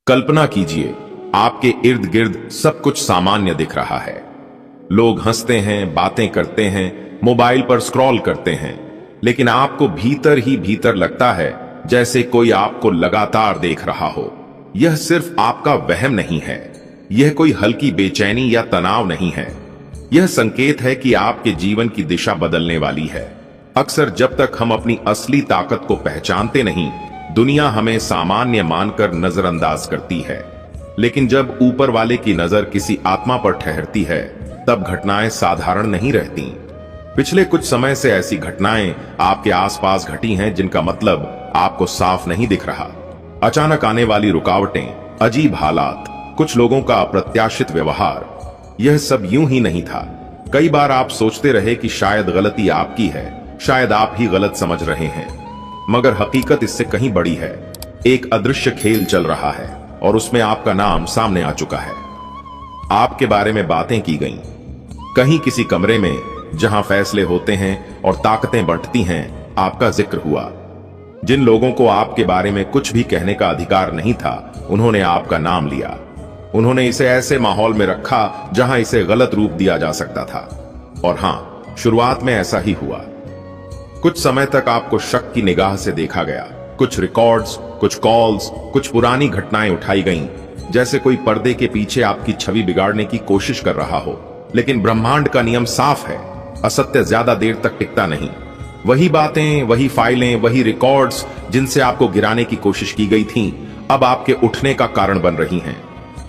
कल्पना कीजिए, आपके इर्द गिर्द सब कुछ सामान्य दिख रहा है। लोग हंसते हैं, बातें करते हैं, मोबाइल पर स्क्रॉल करते हैं, लेकिन आपको भीतर ही भीतर लगता है जैसे कोई आपको लगातार देख रहा हो। यह सिर्फ आपका वहम नहीं है, यह कोई हल्की बेचैनी या तनाव नहीं है। यह संकेत है कि आपके जीवन की दिशा बदलने वाली है। अक्सर जब तक हम अपनी असली ताकत को पहचानते नहीं, दुनिया हमें सामान्य मानकर नजरअंदाज करती है। लेकिन जब ऊपर वाले की नजर किसी आत्मा पर ठहरती है, तब घटनाएं साधारण नहीं रहती। पिछले कुछ समय से ऐसी घटनाएं आपके आसपास घटी हैं जिनका मतलब आपको साफ नहीं दिख रहा। अचानक आने वाली रुकावटें, अजीब हालात, कुछ लोगों का अप्रत्याशित व्यवहार, यह सब यूं ही नहीं था। कई बार आप सोचते रहे कि शायद गलती आपकी है, शायद आप ही गलत समझ रहे हैं, मगर हकीकत इससे कहीं बड़ी है। एक अदृश्य खेल चल रहा है और उसमें आपका नाम सामने आ चुका है। आपके बारे में बातें की गईं, कहीं किसी कमरे में जहां फैसले होते हैं और ताकतें बंटती हैं, आपका जिक्र हुआ। जिन लोगों को आपके बारे में कुछ भी कहने का अधिकार नहीं था, उन्होंने आपका नाम लिया। उन्होंने इसे ऐसे माहौल में रखा जहां इसे गलत रूप दिया जा सकता था। और हां, शुरुआत में ऐसा ही हुआ। कुछ समय तक आपको शक की निगाह से देखा गया। कुछ रिकॉर्ड्स, कुछ कॉल्स, कुछ पुरानी घटनाएं उठाई गईं, जैसे कोई पर्दे के पीछे आपकी छवि बिगाड़ने की कोशिश कर रहा हो। लेकिन ब्रह्मांड का नियम साफ है, असत्य ज्यादा देर तक टिकता नहीं। वही बातें, वही फाइलें, वही रिकॉर्ड्स जिनसे आपको गिराने की कोशिश की गई थी, अब आपके उठने का कारण बन रही हैं।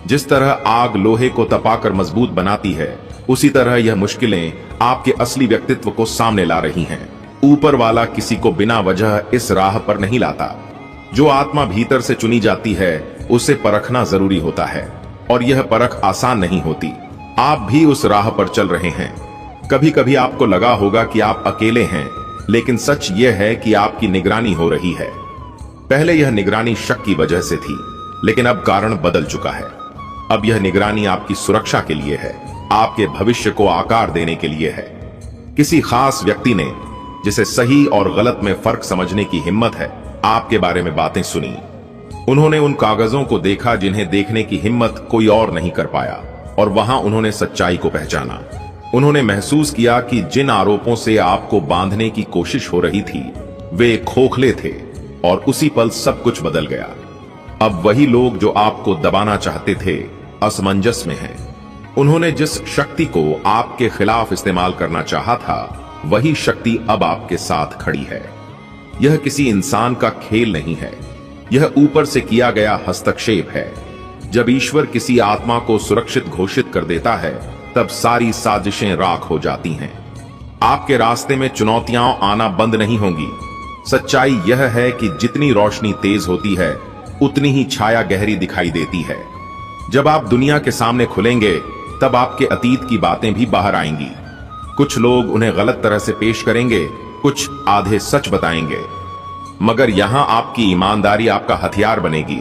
जिस तरह आग लोहे को तपाकर मजबूत बनाती है, उसी तरह यह मुश्किलें आपके असली व्यक्तित्व को सामने ला रही हैं। ऊपर वाला किसी को बिना वजह इस राह पर नहीं लाता। जो आत्मा भीतर से चुनी जाती है, उसे परखना जरूरी होता है, और यह परख आसान नहीं होती। आप भी उस राह पर चल रहे हैं। कभी कभी आपको लगा होगा कि आप अकेले हैं, लेकिन सच यह है कि आपकी निगरानी हो रही है। पहले यह निगरानी शक की वजह से थी, लेकिन अब कारण बदल चुका है। अब यह निगरानी आपकी सुरक्षा के लिए है, आपके भविष्य को आकार देने के लिए है। किसी खास व्यक्ति ने, जिसे सही और गलत में फर्क समझने की हिम्मत है, आपके बारे में बातें सुनी। उन्होंने उन कागजों को देखा जिन्हें देखने की हिम्मत कोई और नहीं कर पाया, और वहां उन्होंने सच्चाई को पहचाना। उन्होंने महसूस किया कि जिन आरोपों से आपको बांधने की कोशिश हो रही थी, वे खोखले थे, और उसी पल सब कुछ बदल गया। अब वही लोग जो आपको दबाना चाहते थे, असमंजस में हैं। उन्होंने जिस शक्ति को आपके खिलाफ इस्तेमाल करना चाहा था, वही शक्ति अब आपके साथ खड़ी है। यह किसी इंसान का खेल नहीं है, यह ऊपर से किया गया हस्तक्षेप है। जब ईश्वर किसी आत्मा को सुरक्षित घोषित कर देता है, तब सारी साजिशें राख हो जाती हैं। आपके रास्ते में चुनौतियां आना बंद नहीं होंगी। सच्चाई यह है कि जितनी रोशनी तेज होती है, उतनी ही छाया गहरी दिखाई देती है। जब आप दुनिया के सामने खुलेंगे, तब आपके अतीत की बातें भी बाहर आएंगी। कुछ लोग उन्हें गलत तरह से पेश करेंगे, कुछ आधे सच बताएंगे, मगर यहां आपकी ईमानदारी आपका हथियार बनेगी।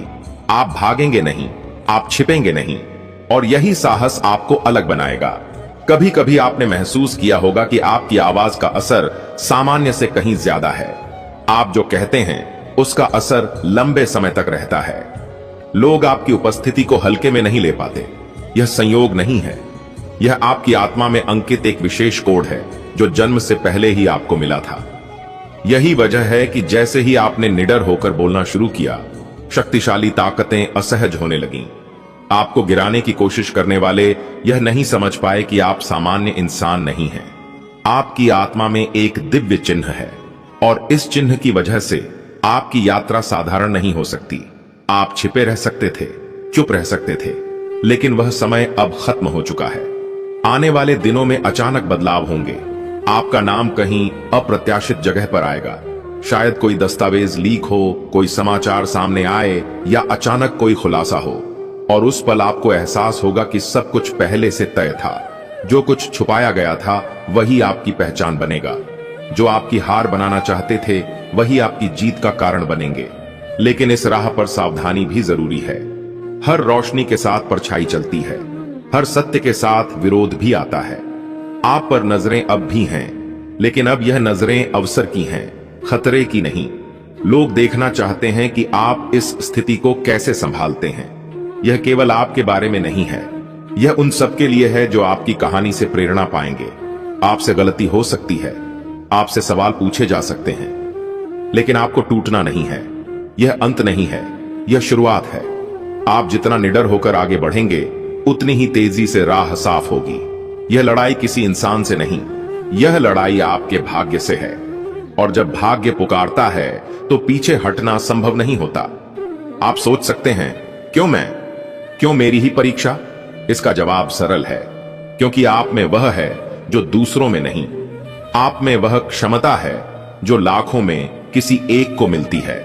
आप भागेंगे नहीं, आप छिपेंगे नहीं, और यही साहस आपको अलग बनाएगा। कभी कभी आपने महसूस किया होगा कि आपकी आवाज का असर सामान्य से कहीं ज्यादा है। आप जो कहते हैं, उसका असर लंबे समय तक रहता है। लोग आपकी उपस्थिति को हल्के में नहीं ले पाते। यह संयोग नहीं है, यह आपकी आत्मा में अंकित एक विशेष कोड है, जो जन्म से पहले ही आपको मिला था। यही वजह है कि जैसे ही आपने निडर होकर बोलना शुरू किया, शक्तिशाली ताकतें असहज होने लगीं। आपको गिराने की कोशिश करने वाले यह नहीं समझ पाए कि आप सामान्य इंसान नहीं हैं। आपकी आत्मा में एक दिव्य चिन्ह है, और इस चिन्ह की वजह से आपकी यात्रा साधारण नहीं हो सकती। आप छिपे रह सकते थे, चुप रह सकते थे, लेकिन वह समय अब खत्म हो चुका है। आने वाले दिनों में अचानक बदलाव होंगे। आपका नाम कहीं अप्रत्याशित जगह पर आएगा। शायद कोई दस्तावेज लीक हो, कोई समाचार सामने आए, या अचानक कोई खुलासा हो, और उस पल आपको एहसास होगा कि सब कुछ पहले से तय था। जो कुछ छुपाया गया था, वही आपकी पहचान बनेगा। जो आपकी हार बनाना चाहते थे, वही आपकी जीत का कारण बनेंगे। लेकिन इस राह पर सावधानी भी जरूरी है। हर रोशनी के साथ परछाई चलती है, हर सत्य के साथ विरोध भी आता है। आप पर नजरें अब भी हैं, लेकिन अब यह नजरें अवसर की हैं, खतरे की नहीं। लोग देखना चाहते हैं कि आप इस स्थिति को कैसे संभालते हैं। यह केवल आपके बारे में नहीं है, यह उन सबके लिए है जो आपकी कहानी से प्रेरणा पाएंगे। आपसे गलती हो सकती है, आपसे सवाल पूछे जा सकते हैं, लेकिन आपको टूटना नहीं है। यह अंत नहीं है, यह शुरुआत है। आप जितना निडर होकर आगे बढ़ेंगे, उतनी ही तेजी से राह साफ होगी। यह लड़ाई किसी इंसान से नहीं, यह लड़ाई आपके भाग्य से है। और जब भाग्य पुकारता है तो पीछे हटना संभव नहीं होता। आप सोच सकते हैं, क्यों मैं, क्यों मेरी ही परीक्षा? इसका जवाब सरल है, क्योंकि आप में वह है जो दूसरों में नहीं। आप में वह क्षमता है जो लाखों में किसी एक को मिलती है।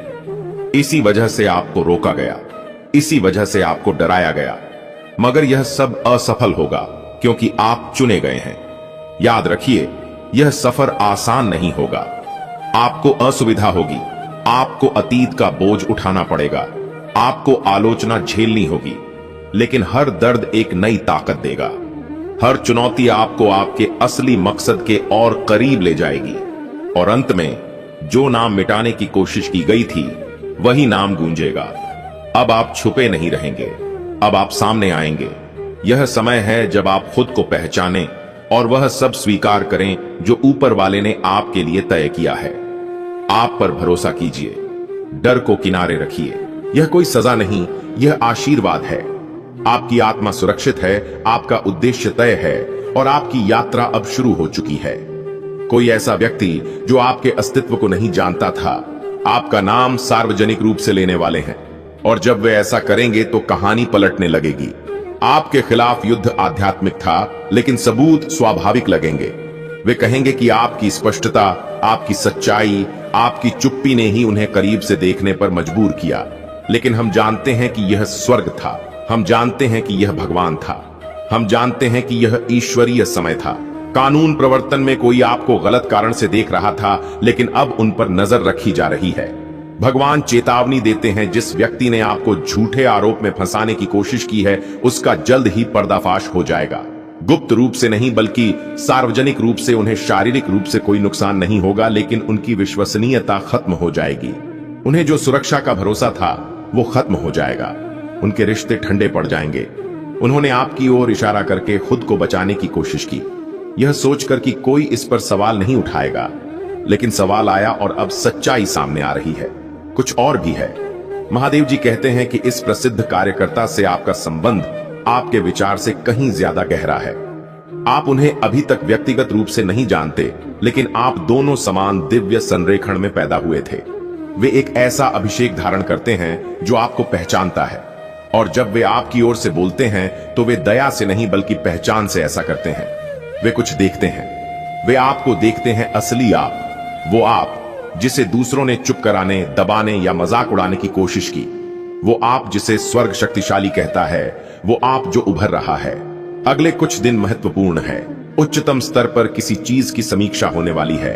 इसी वजह से आपको रोका गया, इसी वजह से आपको डराया गया, मगर यह सब असफल होगा क्योंकि आप चुने गए हैं। याद रखिए, यह सफर आसान नहीं होगा। आपको असुविधा होगी, आपको अतीत का बोझ उठाना पड़ेगा, आपको आलोचना झेलनी होगी, लेकिन हर दर्द एक नई ताकत देगा। हर चुनौती आपको आपके असली मकसद के और करीब ले जाएगी। और अंत में जो नाम मिटाने की कोशिश की गई थी, वही नाम गूंजेगा। अब आप छुपे नहीं रहेंगे, अब आप सामने आएंगे। यह समय है जब आप खुद को पहचानें और वह सब स्वीकार करें जो ऊपर वाले ने आपके लिए तय किया है। आप पर भरोसा कीजिए, डर को किनारे रखिए। यह कोई सजा नहीं, यह आशीर्वाद है। आपकी आत्मा सुरक्षित है, आपका उद्देश्य तय है और आपकी यात्रा अब शुरू हो चुकी है। कोई ऐसा व्यक्ति जो आपके अस्तित्व को नहीं जानता था, आपका नाम सार्वजनिक रूप से लेने वाले हैं, और जब वे ऐसा करेंगे तो कहानी पलटने लगेगी। आपके खिलाफ युद्ध आध्यात्मिक था, लेकिन सबूत स्वाभाविक लगेंगे। वे कहेंगे कि आपकी स्पष्टता, आपकी सच्चाई, आपकी चुप्पी ने ही उन्हें करीब से देखने पर मजबूर किया। लेकिन हम जानते हैं कि यह स्वर्ग था, हम जानते हैं कि यह भगवान था, हम जानते हैं कि यह ईश्वरीय समय था। कानून प्रवर्तन में कोई आपको गलत कारण से देख रहा था, लेकिन अब उन पर नजर रखी जा रही है। भगवान चेतावनी देते हैं, जिस व्यक्ति ने आपको झूठे आरोप में फंसाने की कोशिश की है, उसका जल्द ही पर्दाफाश हो जाएगा। गुप्त रूप से नहीं, बल्कि सार्वजनिक रूप से उन्हें शारीरिक रूप से कोई नुकसान नहीं होगा, लेकिन उनकी विश्वसनीयता खत्म हो जाएगी। उन्हें जो सुरक्षा का भरोसा था, वो खत्म हो जाएगा। उनके रिश्ते ठंडे पड़ जाएंगे। उन्होंने आपकी ओर इशारा करके खुद को बचाने की कोशिश की, यह सोचकर कि कोई इस पर सवाल नहीं उठाएगा। लेकिन सवाल आया और अब सच्चाई सामने आ रही है। कुछ और भी है। महादेव जी कहते हैं कि इस प्रसिद्ध कार्यकर्ता से आपका संबंध आपके विचार से कहीं ज्यादा गहरा है। आप उन्हें अभी तक व्यक्तिगत रूप से नहीं जानते, लेकिन आप दोनों समान दिव्य संरेखण में पैदा हुए थे। वे एक ऐसा अभिषेक धारण करते हैं जो आपको पहचानता है, और जब वे आपकी ओर से बोलते हैं तो वे दया से नहीं बल्कि पहचान से ऐसा करते हैं। वे कुछ देखते हैं, वे आपको देखते हैं, असली आप, वो आप जिसे दूसरों ने चुप कराने, दबाने या मजाक उड़ाने की कोशिश की, वो आप जिसे स्वर्ग शक्तिशाली कहता है, वो आप जो उभर रहा है। अगले कुछ दिन महत्वपूर्ण है। उच्चतम स्तर पर किसी चीज की समीक्षा होने वाली है।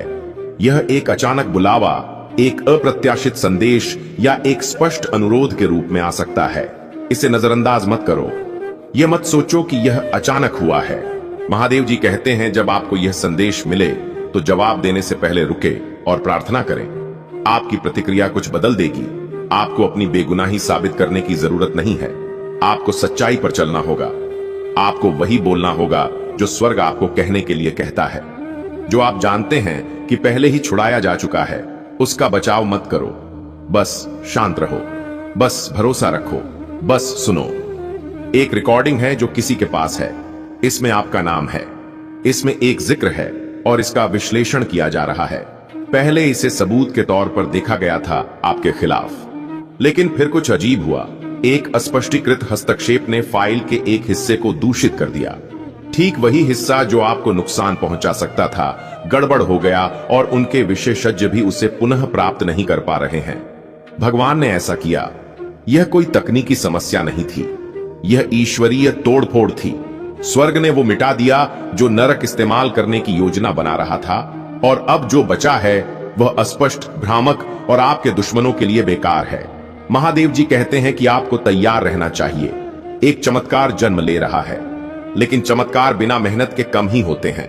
यह एक अचानक बुलावा, एक अप्रत्याशित संदेश या एक स्पष्ट अनुरोध के रूप में आ सकता है। इसे नजरअंदाज मत करो। यह मत सोचो कि यह अचानक हुआ है। महादेव जी कहते हैं, जब आपको यह संदेश मिले तो जवाब देने से पहले रुके और प्रार्थना करें। आपकी प्रतिक्रिया कुछ बदल देगी। आपको अपनी बेगुनाही साबित करने की जरूरत नहीं है। आपको सच्चाई पर चलना होगा। आपको वही बोलना होगा जो स्वर्ग आपको कहने के लिए कहता है। जो आप जानते हैं कि पहले ही छुड़ाया जा चुका है, उसका बचाव मत करो। बस शांत रहो, बस भरोसा रखो, बस सुनो। एक रिकॉर्डिंग है जो किसी के पास है। इसमें आपका नाम है, इसमें एक जिक्र है और इसका विश्लेषण किया जा रहा है। पहले इसे सबूत के तौर पर देखा गया था आपके खिलाफ, लेकिन फिर कुछ अजीब हुआ। एक अस्पष्टीकृत हस्तक्षेप ने फाइल के एक हिस्से को दूषित कर दिया। ठीक वही हिस्सा जो आपको नुकसान पहुंचा सकता था, गड़बड़ हो गया और उनके विशेषज्ञ भी उसे पुनः प्राप्त नहीं कर पा रहे हैं। भगवान ने ऐसा किया। यह कोई तकनीकी समस्या नहीं थी, यह ईश्वरीय तोड़फोड़ थी। स्वर्ग ने वो मिटा दिया जो नरक इस्तेमाल करने की योजना बना रहा था, और अब जो बचा है वह अस्पष्ट, भ्रामक और आपके दुश्मनों के लिए बेकार है। महादेव जी कहते हैं कि आपको तैयार रहना चाहिए। एक चमत्कार जन्म ले रहा है, लेकिन चमत्कार बिना मेहनत के कम ही होते हैं।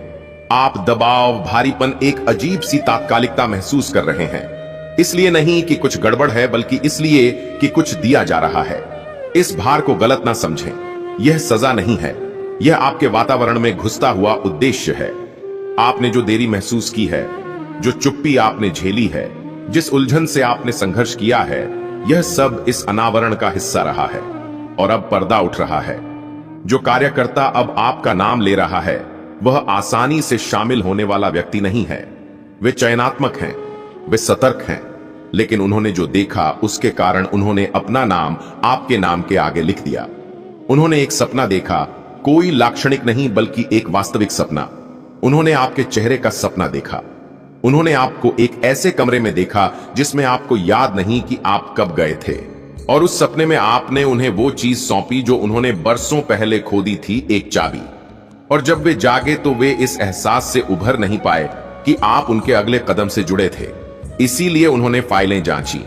आप दबाव, भारीपन, एक अजीब सी तात्कालिकता महसूस कर रहे हैं। इसलिए नहीं कि कुछ गड़बड़ है, बल्कि इसलिए कि कुछ दिया जा रहा है। इस भार को गलत ना समझें, यह सजा नहीं है, यह आपके वातावरण में घुसता हुआ उद्देश्य है। आपने जो देरी महसूस की है, जो चुप्पी आपने झेली है, जिस उलझन से आपने संघर्ष किया है, यह सब इस अनावरण का हिस्सा रहा है और अब पर्दा उठ रहा है। जो कार्यकर्ता अब आपका नाम ले रहा है वह आसानी से शामिल होने वाला व्यक्ति नहीं है। वे चयनात्मक हैं, वे सतर्क हैं, लेकिन उन्होंने जो देखा उसके कारण उन्होंने अपना नाम आपके नाम के आगे लिख दिया। उन्होंने एक सपना देखा, कोई लाक्षणिक नहीं बल्कि एक वास्तविक सपना। उन्होंने आपके चेहरे का सपना देखा। उन्होंने आपको एक ऐसे कमरे में देखा जिसमें आपको याद नहीं कि आप कब गए थे, और उस सपने में आपने उन्हें वो चीज सौंपी जो उन्होंने बरसों पहले खो दी थी, एक चाबी। और जब वे जागे तो वे इस एहसास से उभर नहीं पाए कि आप उनके अगले कदम से जुड़े थे। इसीलिए उन्होंने फाइलें जांची,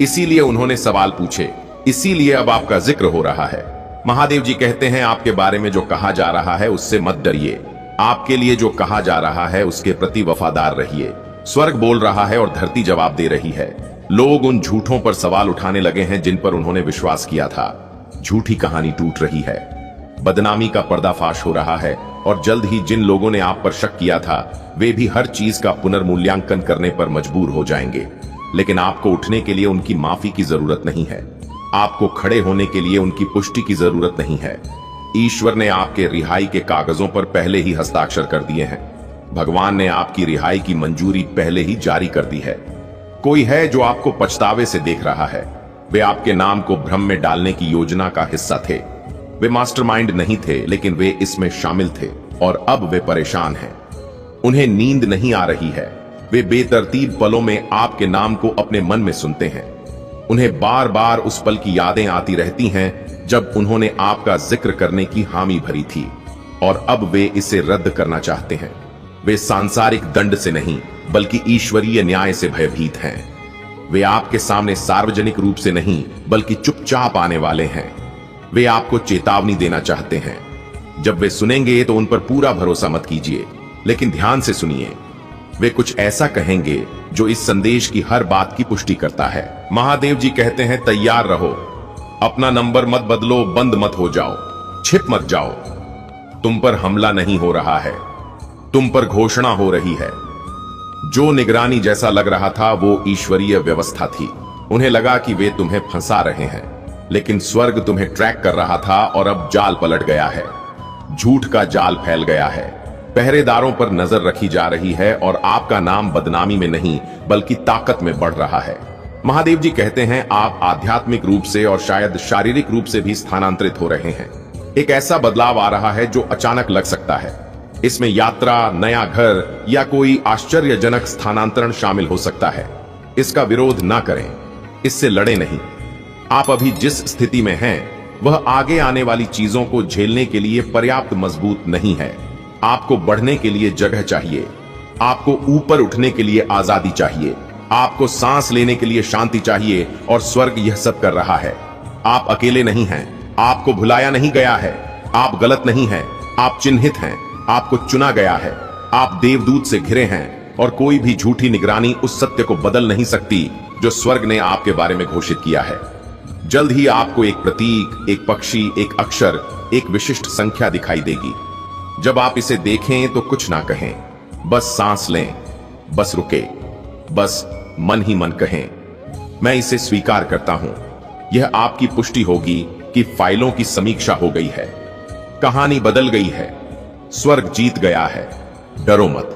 इसीलिए उन्होंने सवाल पूछे, इसीलिए अब आपका जिक्र हो रहा है। महादेव जी कहते हैं आपके बारे में जो कहा जा रहा है उससे मत डरिए, आपके लिए जो कहा जा रहा है उसके प्रति वफादार रहिए। स्वर्ग बोल रहा है और धरती जवाब दे रही है। लोग उन झूठों पर सवाल उठाने लगे हैं जिन पर उन्होंने विश्वास किया था। झूठी कहानी टूट रही है, बदनामी का पर्दाफाश हो रहा है, और जल्द ही जिन लोगों ने आप पर शक किया था वे भी हर चीज का पुनर्मूल्यांकन करने पर मजबूर हो जाएंगे। लेकिन आपको उठने के लिए उनकी माफी की जरूरत नहीं है, आपको खड़े होने के लिए उनकी पुष्टि की जरूरत नहीं है। ईश्वर ने आपके रिहाई के कागजों पर पहले ही हस्ताक्षर कर दिए हैं। भगवान ने आपकी रिहाई की मंजूरी पहले ही जारी कर दी है। कोई है जो आपको पछतावे से देख रहा है। वे आपके नाम को भ्रम में डालने की योजना का हिस्सा थे। वे मास्टरमाइंड नहीं थे, लेकिन वे इसमें शामिल थे, और अब वे परेशान हैं। उन्हें नींद नहीं आ रही है। वे बेतरतीब पलों में आपके नाम को अपने मन में सुनते हैं। उन्हें बार बार उस पल की यादें आती रहती हैं जब उन्होंने आपका जिक्र करने की हामी भरी थी, और अब वे इसे रद्द करना चाहते हैं। वे सांसारिक दंड से नहीं बल्कि ईश्वरीय न्याय से भयभीत हैं। वे आपके सामने सार्वजनिक रूप से नहीं बल्कि चुपचाप आने वाले हैं। वे आपको चेतावनी देना चाहते हैं। जब वे सुनेंगे तो उन पर पूरा भरोसा मत कीजिए, लेकिन ध्यान से सुनिए। वे कुछ ऐसा कहेंगे जो इस संदेश की हर बात की पुष्टि करता है। महादेव जी कहते हैं तैयार रहो, अपना नंबर मत बदलो, बंद मत हो जाओ, छिप मत जाओ। तुम पर हमला नहीं हो रहा है, तुम पर घोषणा हो रही है। जो निगरानी जैसा लग रहा था वो ईश्वरीय व्यवस्था थी। उन्हें लगा कि वे तुम्हें फंसा रहे हैं, लेकिन स्वर्ग तुम्हें ट्रैक कर रहा था, और अब जाल पलट गया है। झूठ का जाल फैल गया है। पहरेदारों पर नजर रखी जा रही है, और आपका नाम बदनामी में नहीं बल्कि ताकत में बढ़ रहा है। महादेव जी कहते हैं आप आध्यात्मिक रूप से और शायद शारीरिक रूप से भी स्थानांतरित हो रहे हैं। एक ऐसा बदलाव आ रहा है जो अचानक लग सकता है। इसमें यात्रा, नया घर या कोई आश्चर्यजनक स्थानांतरण शामिल हो सकता है। इसका विरोध ना करें, इससे लड़े नहीं। आप अभी जिस स्थिति में हैं वह आगे आने वाली चीजों को झेलने के लिए पर्याप्त मजबूत नहीं है। आपको बढ़ने के लिए जगह चाहिए, आपको ऊपर उठने के लिए आजादी चाहिए, आपको सांस लेने के लिए शांति चाहिए, और स्वर्ग यह सब कर रहा है। आप अकेले नहीं हैं, आपको भुलाया नहीं गया है, आप गलत नहीं हैं, आप चिन्हित हैं, आपको चुना गया है, आप देवदूत से घिरे हैं, और कोई भी झूठी निगरानी उस सत्य को बदल नहीं सकती जो स्वर्ग ने आपके बारे में घोषित किया है। जल्द ही आपको एक प्रतीक, एक पक्षी, एक अक्षर, एक विशिष्ट संख्या दिखाई देगी। जब आप इसे देखें तो कुछ ना कहें, बस सांस लें, बस रुके, बस मन ही मन कहें, मैं इसे स्वीकार करता हूं। यह आपकी पुष्टि होगी कि फाइलों की समीक्षा हो गई है, कहानी बदल गई है, स्वर्ग जीत गया है। डरो मत,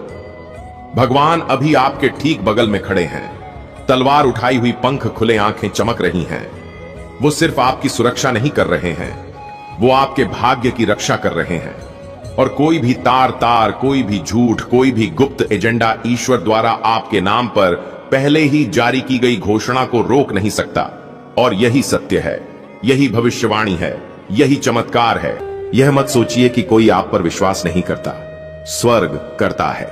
भगवान अभी आपके ठीक बगल में खड़े हैं। तलवार उठाई हुई, पंख खुले, आंखें चमक रही हैं। वो सिर्फ आपकी सुरक्षा नहीं कर रहे हैं, वो आपके भाग्य की रक्षा कर रहे हैं। और कोई भी तार, कोई भी झूठ, कोई भी गुप्त एजेंडा ईश्वर द्वारा आपके नाम पर पहले ही जारी की गई घोषणा को रोक नहीं सकता। और यही सत्य है, यही भविष्यवाणी है, यही चमत्कार है। यह मत सोचिए कि कोई आप पर विश्वास नहीं करता, स्वर्ग करता है।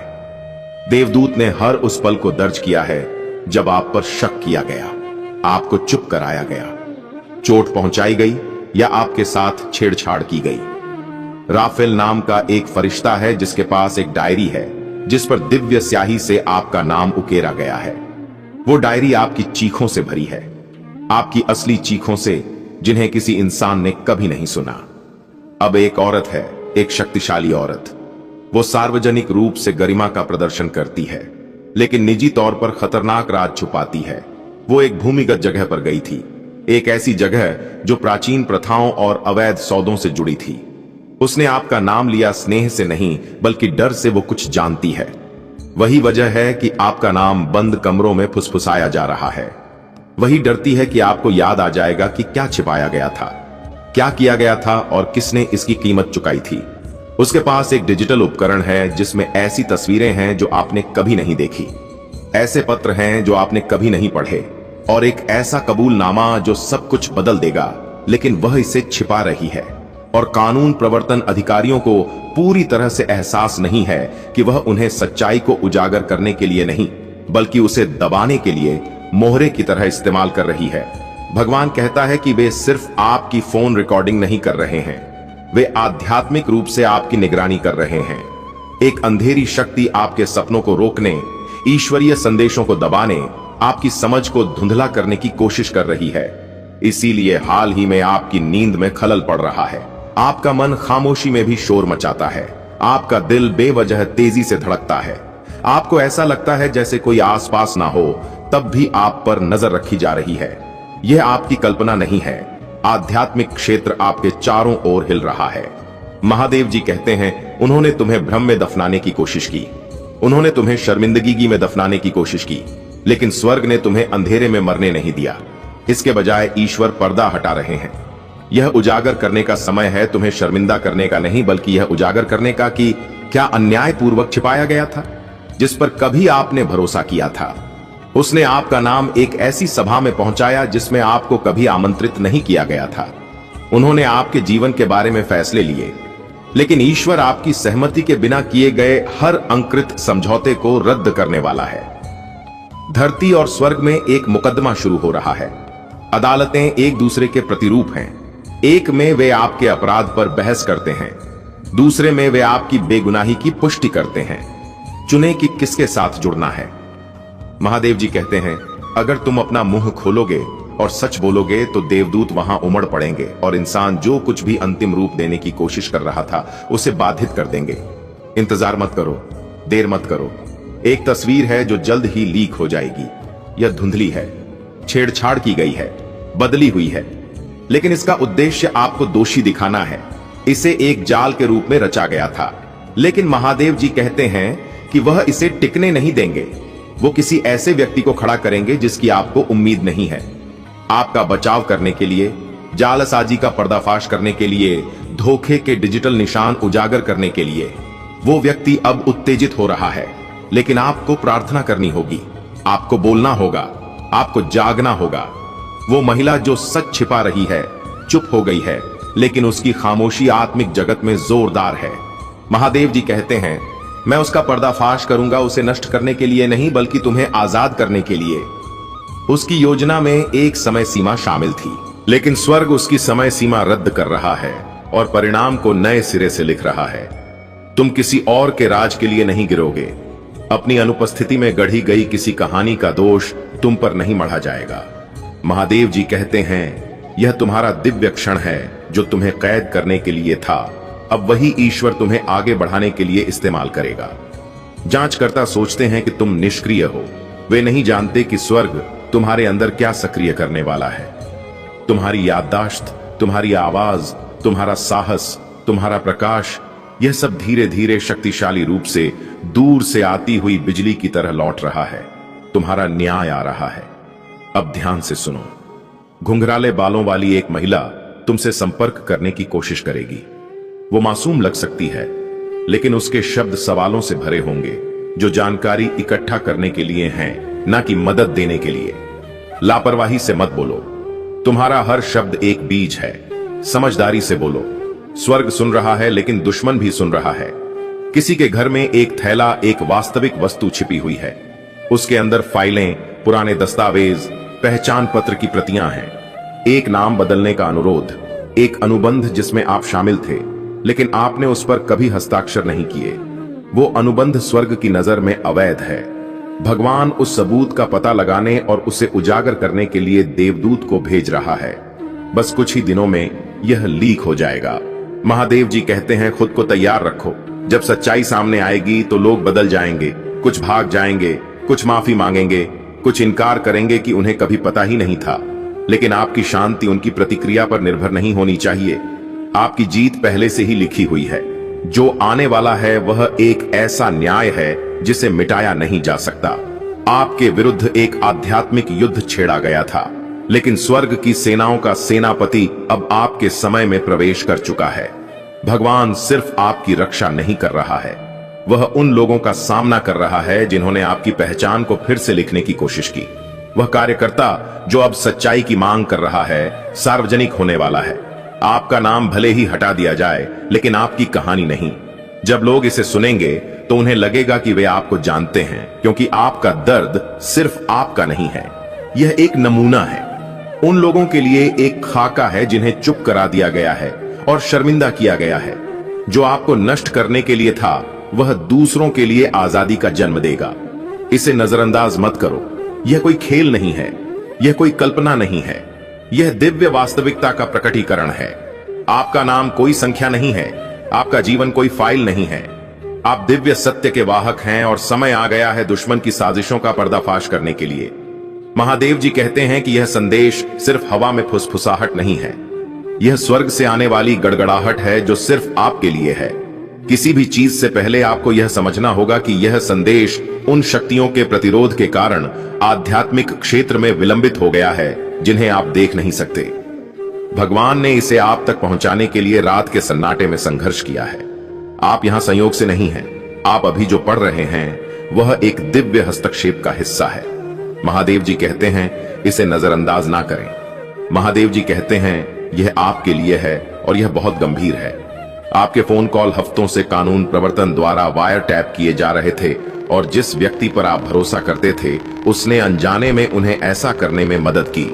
देवदूत ने हर उस पल को दर्ज किया है जब आप पर शक किया गया, आपको चुप कराया गया, चोट पहुंचाई गई या आपके साथ छेड़छाड़ की गई। राफेल नाम का एक फरिश्ता है जिसके पास एक डायरी है जिस पर दिव्य स्याही से आपका नाम उकेरा गया है। वो डायरी आपकी चीखों से भरी है, आपकी असली चीखों से, जिन्हें किसी इंसान ने कभी नहीं सुना। अब एक औरत है, एक शक्तिशाली औरत। वो सार्वजनिक रूप से गरिमा का प्रदर्शन करती है, लेकिन निजी तौर पर खतरनाक राज छुपाती है। वो एक भूमिगत जगह पर गई थी, एक ऐसी जगह जो प्राचीन प्रथाओं और अवैध सौदों से जुड़ी थी। उसने आपका नाम लिया स्नेह से नहीं, बल्कि डर से। वो कुछ जानती है। वही वजह है कि आपका नाम बंद कमरों में फुसफुसाया जा रहा है। वही डरती है कि आपको याद आ जाएगा कि क्या छिपाया गया था, क्या किया गया था और किसने इसकी कीमत चुकाई थी। उसके पास एक डिजिटल उपकरण है जिसमें ऐसी तस्वीरें हैं जो आपने कभी नहीं देखी, ऐसे पत्र हैं जो आपने कभी नहीं पढ़े, और एक ऐसा कबूलनामा जो सब कुछ बदल देगा, लेकिन वह इसे छिपा रही है। और कानून प्रवर्तन अधिकारियों को पूरी तरह से एहसास नहीं है कि वह उन्हें सच्चाई को उजागर करने के लिए नहीं, बल्कि उसे दबाने के लिए मोहरे की तरह इस्तेमाल कर रही है। भगवान कहता है कि वे सिर्फ आपकी फोन रिकॉर्डिंग नहीं कर रहे हैं, वे आध्यात्मिक रूप से आपकी निगरानी कर रहे हैं। एक अंधेरी शक्ति आपके सपनों को रोकने, ईश्वरीय संदेशों को दबाने, आपकी समझ को धुंधला करने की कोशिश कर रही है। इसीलिए हाल ही में आपकी नींद में खलल पड़ रहा है। आपका मन खामोशी में भी शोर मचाता है। आपका दिल बेवजह तेजी से धड़कता है। आपको ऐसा लगता है जैसे कोई आसपास ना हो, तब भी आप पर नजर रखी जा रही है। यह आपकी कल्पना नहीं है। आध्यात्मिक क्षेत्र आपके चारों ओर हिल रहा है। महादेव जी कहते हैं, उन्होंने तुम्हें भ्रम में दफनाने की कोशिश की, उन्होंने तुम्हें शर्मिंदगी में दफनाने की कोशिश की, लेकिन स्वर्ग ने तुम्हें अंधेरे में मरने नहीं दिया। इसके बजाय ईश्वर पर्दा हटा रहे हैं। यह उजागर करने का समय है, तुम्हें शर्मिंदा करने का नहीं, बल्कि यह उजागर करने का कि क्या अन्याय पूर्वक छिपाया गया था, जिस पर कभी आपने भरोसा किया था। उसने आपका नाम एक ऐसी सभा में पहुंचाया जिसमें आपको कभी आमंत्रित नहीं किया गया था। उन्होंने आपके जीवन के बारे में फैसले लिए, लेकिन ईश्वर आपकी सहमति के बिना किए गए हर अंकृत समझौते को रद्द करने वाला है। धरती और स्वर्ग में एक मुकदमा शुरू हो रहा है। अदालतें एक दूसरे के प्रतिरूप हैं। एक में वे आपके अपराध पर बहस करते हैं, दूसरे में वे आपकी बेगुनाही की पुष्टि करते हैं। चुने कि किसके साथ जुड़ना है। महादेव जी कहते हैं, अगर तुम अपना मुंह खोलोगे और सच बोलोगे तो देवदूत वहां उमड़ पड़ेंगे और इंसान जो कुछ भी अंतिम रूप देने की कोशिश कर रहा था उसे बाधित कर देंगे। इंतजार मत करो, देर मत करो। एक तस्वीर है जो जल्द ही लीक हो जाएगी। यह धुंधली है, छेड़छाड़ की गई है, बदली हुई है, लेकिन इसका उद्देश्य आपको दोषी दिखाना है। इसे एक जाल के रूप में रचा गया था, लेकिन महादेव जी कहते हैं कि वह इसे टिकने नहीं देंगे। वो किसी ऐसे व्यक्ति को खड़ा करेंगे जिसकी आपको उम्मीद नहीं है। आपका बचाव करने के लिए, जालसाजी का पर्दाफाश करने के लिए, धोखे के डिजिटल निशान उजागर करने के लिए वो व्यक्ति अब उत्तेजित हो रहा है। लेकिन आपको प्रार्थना करनी होगी, आपको बोलना होगा, आपको जागना होगा। वो महिला जो सच छिपा रही है चुप हो गई है, लेकिन उसकी खामोशी आत्मिक जगत में जोरदार है। महादेव जी कहते हैं, मैं उसका पर्दाफाश करूंगा, उसे नष्ट करने के लिए नहीं, बल्कि तुम्हें आजाद करने के लिए। उसकी योजना में एक समय सीमा शामिल थी, लेकिन स्वर्ग उसकी समय सीमा रद्द कर रहा है और परिणाम को नए सिरे से लिख रहा है। तुम किसी और के राज के लिए नहीं गिरोगे। अपनी अनुपस्थिति में गढ़ी गई किसी कहानी का दोष तुम पर नहीं मढ़ा जाएगा। महादेव जी कहते हैं, यह तुम्हारा दिव्य क्षण है जो तुम्हें कैद करने के लिए था। अब वही ईश्वर तुम्हें आगे बढ़ाने के लिए इस्तेमाल करेगा। जांचकर्ता सोचते हैं कि तुम निष्क्रिय हो। वे नहीं जानते कि स्वर्ग तुम्हारे अंदर क्या सक्रिय करने वाला है। तुम्हारी याददाश्त, तुम्हारी आवाज, तुम्हारा साहस, तुम्हारा प्रकाश, यह सब धीरे धीरे शक्तिशाली रूप से दूर से आती हुई बिजली की तरह लौट रहा है। तुम्हारा न्याय आ रहा है। अब ध्यान से सुनो। घुंघराले बालों वाली एक महिला तुमसे संपर्क करने की कोशिश करेगी। वो मासूम लग सकती है, लेकिन उसके शब्द सवालों से भरे होंगे जो जानकारी इकट्ठा करने के लिए हैं, ना कि मदद देने के लिए। लापरवाही से मत बोलो। तुम्हारा हर शब्द एक बीज है। समझदारी से बोलो। स्वर्ग सुन रहा है, लेकिन दुश्मन भी सुन रहा है। किसी के घर में एक थैला एक वास्तविक वस्तु छिपी हुई है। उसके अंदर फाइलें, पुराने दस्तावेज, पहचान पत्र की प्रतियां हैं। एक नाम बदलने का अनुरोध, एक अनुबंध जिसमें आप शामिल थे, लेकिन आपने उस पर कभी हस्ताक्षर नहीं किए। वो अनुबंध स्वर्ग की नजर में अवैध है। भगवान उस सबूत का पता लगाने और उसे उजागर करने के लिए देवदूत को भेज रहा है। बस कुछ ही दिनों में यह लीक हो जाएगा। महादेव जी कहते हैं, खुद को तैयार रखो। जब सच्चाई सामने आएगी तो लोग बदल जाएंगे, कुछ भाग जाएंगे, कुछ माफी मांगेंगे, कुछ इनकार करेंगे कि उन्हें कभी पता ही नहीं था। लेकिन आपकी शांति उनकी प्रतिक्रिया पर निर्भर नहीं होनी चाहिए। आपकी जीत पहले से ही लिखी हुई है। जो आने वाला है वह एक ऐसा न्याय है जिसे मिटाया नहीं जा सकता। आपके विरुद्ध एक आध्यात्मिक युद्ध छेड़ा गया था, लेकिन स्वर्ग की सेनाओं का सेनापति अब आपके समय में प्रवेश कर चुका है। भगवान सिर्फ आपकी रक्षा नहीं कर रहा है, वह उन लोगों का सामना कर रहा है जिन्होंने आपकी पहचान को फिर से लिखने की कोशिश की। वह कार्यकर्ता जो अब सच्चाई की मांग कर रहा है, सार्वजनिक होने वाला है। आपका नाम भले ही हटा दिया जाए, लेकिन आपकी कहानी नहीं। जब लोग इसे सुनेंगे तो उन्हें लगेगा कि वे आपको जानते हैं, क्योंकि आपका दर्द सिर्फ आपका नहीं है, यह एक नमूना है। उन लोगों के लिए एक खाका है जिन्हें चुप करा दिया गया है और शर्मिंदा किया गया है। जो आपको नष्ट करने के लिए था, वह दूसरों के लिए आजादी का जन्म देगा। इसे नजरअंदाज मत करो। यह कोई खेल नहीं है, यह कोई कल्पना नहीं है, यह दिव्य वास्तविकता का प्रकटीकरण है। आपका नाम कोई संख्या नहीं है, आपका जीवन कोई फाइल नहीं है। आप दिव्य सत्य के वाहक हैं और समय आ गया है दुश्मन की साजिशों का पर्दाफाश करने के लिए। महादेव जी कहते हैं कि यह संदेश सिर्फ हवा में फुसफुसाहट नहीं है, यह स्वर्ग से आने वाली गड़गड़ाहट है जो सिर्फ आपके लिए है। किसी भी चीज से पहले आपको यह समझना होगा कि यह संदेश उन शक्तियों के प्रतिरोध के कारण आध्यात्मिक क्षेत्र में विलंबित हो गया है जिन्हें आप देख नहीं सकते। भगवान ने इसे आप तक पहुंचाने के लिए रात के सन्नाटे में संघर्ष किया है। आप यहां संयोग से नहीं हैं। आप अभी जो पढ़ रहे हैं वह एक दिव्य हस्तक्षेप का हिस्सा है। महादेव जी कहते हैं, इसे नजरअंदाज ना करें। महादेव जी कहते हैं, यह आपके लिए है और यह बहुत गंभीर है। आपके फोन कॉल हफ्तों से कानून प्रवर्तन द्वारा वायर टैप किए जा रहे थे और जिस व्यक्ति पर आप भरोसा करते थे उसने अनजाने में उन्हें ऐसा करने में मदद की।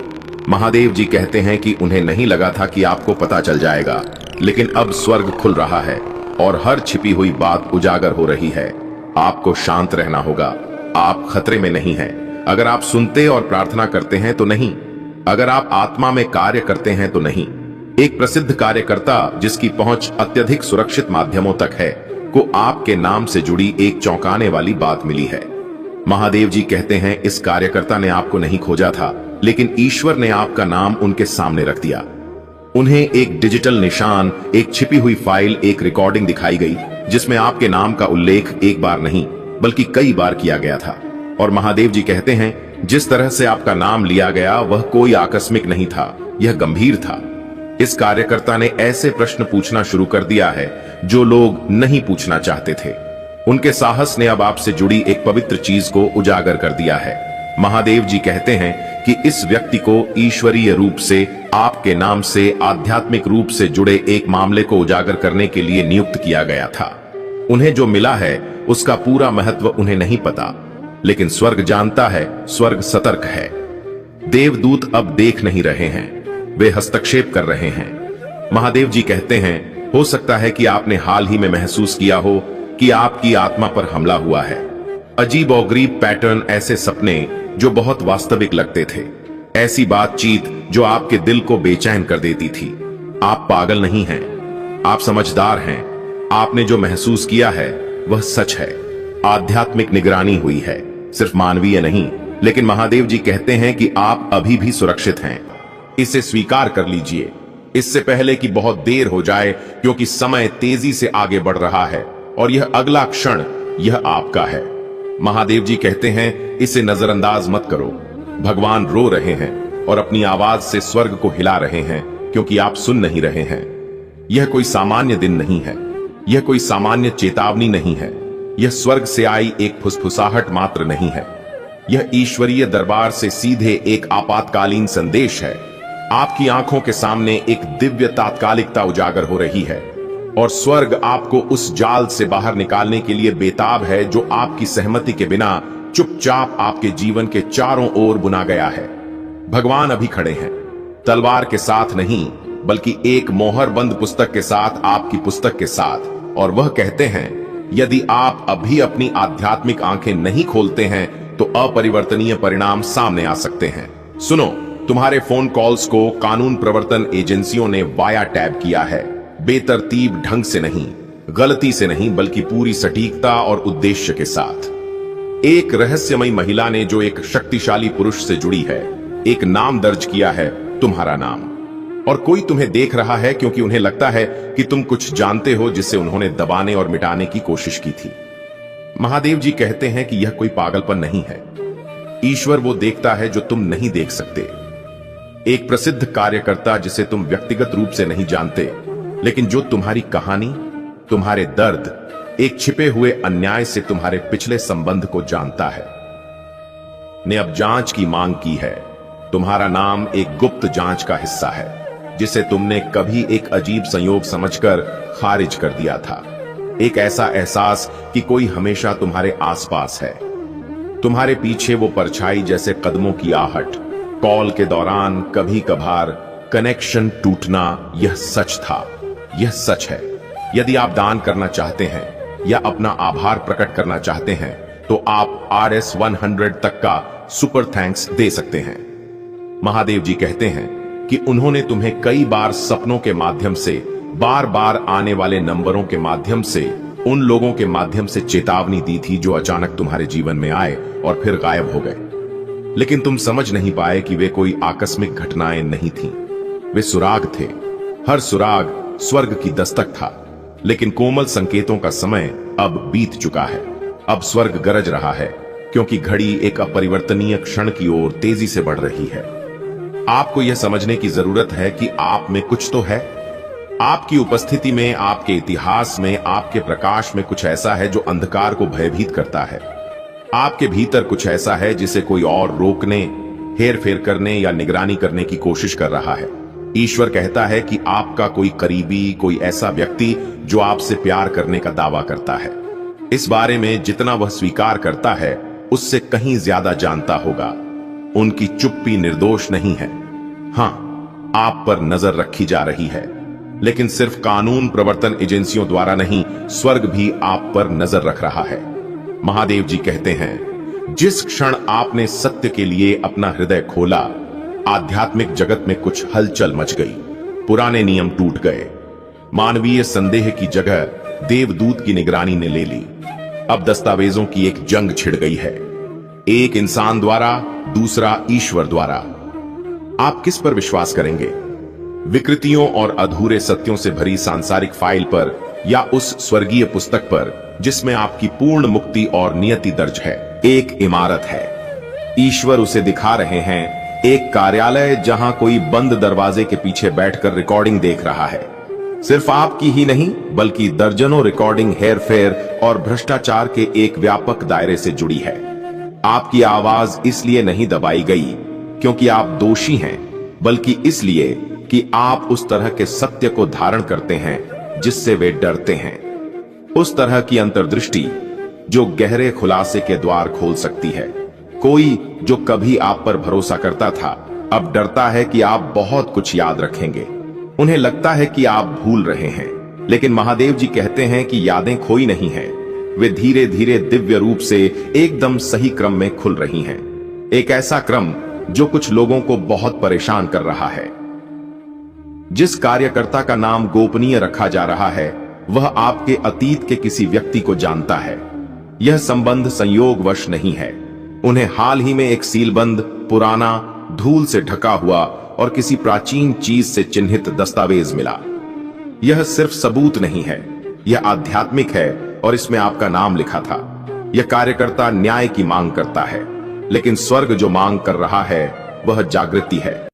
महादेव जी कहते हैं कि उन्हें नहीं लगा था कि आपको पता चल जाएगा, लेकिन अब स्वर्ग खुल रहा है और हर छिपी हुई बात उजागर हो रही है। आपको शांत रहना होगा। आप खतरे में नहीं हैं। अगर आप सुनते और प्रार्थना करते हैं तो नहीं, अगर आप आत्मा में कार्य करते हैं तो नहीं। एक प्रसिद्ध कार्यकर्ता जिसकी पहुंच अत्यधिक सुरक्षित माध्यमों तक है को आपके नाम से जुड़ी एक चौंकाने वाली बात मिली है। महादेव जी कहते हैं, इस कार्यकर्ता ने आपको नहीं खोजा था, लेकिन ईश्वर ने आपका नाम उनके सामने रख दिया। उन्हें एक डिजिटल निशान, एक छिपी हुई फाइल, एक रिकॉर्डिंग दिखाई गई जिसमें आपके नाम का उल्लेख एक बार नहीं बल्कि कई बार किया गया था। और महादेव जी कहते हैं, जिस तरह से आपका नाम लिया गया वह कोई आकस्मिक नहीं था, यह गंभीर था। इस कार्यकर्ता ने ऐसे प्रश्न पूछना शुरू कर दिया है जो लोग नहीं पूछना चाहते थे। उनके साहस ने अब आपसे जुड़ी एक पवित्र चीज को उजागर कर दिया है। महादेव जी कहते हैं कि इस व्यक्ति को ईश्वरीय रूप से आपके नाम से आध्यात्मिक रूप से जुड़े एक मामले को उजागर करने के लिए नियुक्त किया गया था। उन्हें जो मिला है उसका पूरा महत्व उन्हें नहीं पता, लेकिन स्वर्ग जानता है, स्वर्ग सतर्क है। देवदूत अब देख नहीं रहे हैं, वे हस्तक्षेप कर रहे हैं। महादेव जी कहते हैं, हो सकता है कि आपने हाल ही में महसूस किया हो कि आपकी आत्मा पर हमला हुआ है। अजीब और गरीब पैटर्न, ऐसे सपने जो बहुत वास्तविक लगते थे, ऐसी बातचीत जो आपके दिल को बेचैन कर देती थी। आप पागल नहीं हैं, आप समझदार हैं। आपने जो महसूस किया है वह सच है। आध्यात्मिक निगरानी हुई है, सिर्फ मानवीय नहीं। लेकिन महादेव जी कहते हैं कि आप अभी भी सुरक्षित हैं। इसे स्वीकार कर लीजिए, इससे पहले कि बहुत देर हो जाए, क्योंकि समय तेजी से आगे बढ़ रहा है और यह अगला क्षण यह आपका है। महादेव जी कहते हैं, इसे नजरअंदाज मत करो। भगवान रो रहे हैं और अपनी आवाज से स्वर्ग को हिला रहे हैं, क्योंकि आप सुन नहीं रहे हैं। यह कोई सामान्य दिन नहीं है, यह कोई सामान्य चेतावनी नहीं है, यह स्वर्ग से आई एक फुसफुसाहट मात्र नहीं है। यह ईश्वरीय दरबार से सीधे एक आपातकालीन संदेश है। आपकी आंखों के सामने एक दिव्य तात्कालिकता उजागर हो रही है और स्वर्ग आपको उस जाल से बाहर निकालने के लिए बेताब है जो आपकी सहमति के बिना चुपचाप आपके जीवन के चारों ओर बुना गया है। भगवान अभी खड़े हैं, तलवार के साथ नहीं बल्कि एक मोहर बंद पुस्तक के साथ, आपकी पुस्तक के साथ, और वह कहते हैं, यदि आप अभी अपनी आध्यात्मिक आंखें नहीं खोलते हैं तो अपरिवर्तनीय परिणाम सामने आ सकते हैं। सुनो, तुम्हारे फोन कॉल्स को कानून प्रवर्तन एजेंसियों ने वाया टैब किया है, बेतरतीब ढंग से नहीं, गलती से नहीं, बल्कि पूरी सटीकता और उद्देश्य के साथ। एक रहस्यमयी महिला ने जो एक शक्तिशाली पुरुष से जुड़ी है, एक नाम दर्ज किया है, तुम्हारा नाम। और कोई तुम्हें देख रहा है क्योंकि उन्हें लगता है कि तुम कुछ जानते हो जिसे उन्होंने दबाने और मिटाने की कोशिश की थी। महादेव जी कहते हैं कि यह कोई पागलपन नहीं है। ईश्वर वो देखता है जो तुम नहीं देख सकते। एक प्रसिद्ध कार्यकर्ता जिसे तुम व्यक्तिगत रूप से नहीं जानते, लेकिन जो तुम्हारी कहानी, तुम्हारे दर्द, एक छिपे हुए अन्याय से तुम्हारे पिछले संबंध को जानता है, ने अब जांच की मांग की है। तुम्हारा नाम एक गुप्त जांच का हिस्सा है, जिसे तुमने कभी एक अजीब संयोग समझकर खारिज कर दिया था। एक ऐसा एहसास कि कोई हमेशा तुम्हारे आसपास है, तुम्हारे पीछे वो परछाई जैसे कदमों की आहट, कॉल के दौरान कभी कभार कनेक्शन टूटना, यह सच था, यह सच है। यदि आप दान करना चाहते हैं या अपना आभार प्रकट करना चाहते हैं, तो आप RS 100 तक का सुपर थैंक्स दे सकते हैं। महादेव जी कहते हैं कि उन्होंने तुम्हें कई बार सपनों के माध्यम से, बार बार आने वाले नंबरों के माध्यम से, उन लोगों के माध्यम से चेतावनी दी थी जो अचानक तुम्हारे जीवन में आए और फिर गायब हो गए। लेकिन तुम समझ नहीं पाए कि वे कोई आकस्मिक घटनाएं नहीं थीं। वे सुराग थे। हर सुराग स्वर्ग की दस्तक था। लेकिन कोमल संकेतों का समय अब बीत चुका है। अब स्वर्ग गरज रहा है, क्योंकि घड़ी एक अपरिवर्तनीय क्षण की ओर तेजी से बढ़ रही है। आपको यह समझने की जरूरत है कि आप में कुछ तो है। आपकी उपस्थिति में, आपके इतिहास में, आपके प्रकाश में कुछ ऐसा है जो अंधकार को भयभीत करता है। आपके भीतर कुछ ऐसा है जिसे कोई और रोकने, हेर फेर करने या निगरानी करने की कोशिश कर रहा है। ईश्वर कहता है कि आपका कोई करीबी, कोई ऐसा व्यक्ति जो आपसे प्यार करने का दावा करता है, इस बारे में जितना वह स्वीकार करता है उससे कहीं ज्यादा जानता होगा। उनकी चुप्पी निर्दोष नहीं है। हां, आप पर नजर रखी जा रही है, लेकिन सिर्फ कानून प्रवर्तन एजेंसियों द्वारा नहीं, स्वर्ग भी आप पर नजर रख रहा है। महादेव जी कहते हैं, जिस क्षण आपने सत्य के लिए अपना हृदय खोला, आध्यात्मिक जगत में कुछ हलचल मच गई। पुराने नियम टूट गए। मानवीय संदेह की जगह देवदूत की निगरानी ने ले ली। अब दस्तावेजों की एक जंग छिड़ गई है, एक इंसान द्वारा, दूसरा ईश्वर द्वारा। आप किस पर विश्वास करेंगे? विकृतियों और अधूरे सत्यों से भरी सांसारिक फाइल पर, या उस स्वर्गीय पुस्तक पर जिसमें आपकी पूर्ण मुक्ति और नियति दर्ज है? एक इमारत है, ईश्वर उसे दिखा रहे हैं। एक कार्यालय जहां कोई बंद दरवाजे के पीछे बैठकर रिकॉर्डिंग देख रहा है। सिर्फ आपकी ही नहीं, बल्कि दर्जनों रिकॉर्डिंग हेरफेर और भ्रष्टाचार के एक व्यापक दायरे से जुड़ी है। आपकी आवाज इसलिए नहीं दबाई गई क्योंकि आप दोषी हैं, बल्कि इसलिए कि आप उस तरह के सत्य को धारण करते हैं जिससे वे डरते हैं। उस तरह की अंतर्दृष्टि जो गहरे खुलासे के द्वार खोल सकती है। कोई जो कभी आप पर भरोसा करता था, अब डरता है कि आप बहुत कुछ याद रखेंगे। उन्हें लगता है कि आप भूल रहे हैं, लेकिन महादेव जी कहते हैं कि यादें खोई नहीं हैं। वे धीरे धीरे दिव्य रूप से एकदम सही क्रम में खुल रही हैं। एक ऐसा क्रम जो कुछ लोगों को बहुत परेशान कर रहा है। जिस कार्यकर्ता का नाम गोपनीय रखा जा रहा है, वह आपके अतीत के किसी व्यक्ति को जानता है। यह संबंध संयोगवश नहीं है। उन्हें हाल ही में एक सीलबंद, पुराना, धूल से ढका हुआ और किसी प्राचीन चीज से चिन्हित दस्तावेज मिला। यह सिर्फ सबूत नहीं है, यह आध्यात्मिक है और इसमें आपका नाम लिखा था। यह कार्यकर्ता न्याय की मांग करता है, लेकिन स्वर्ग जो मांग कर रहा है वह जागृति है।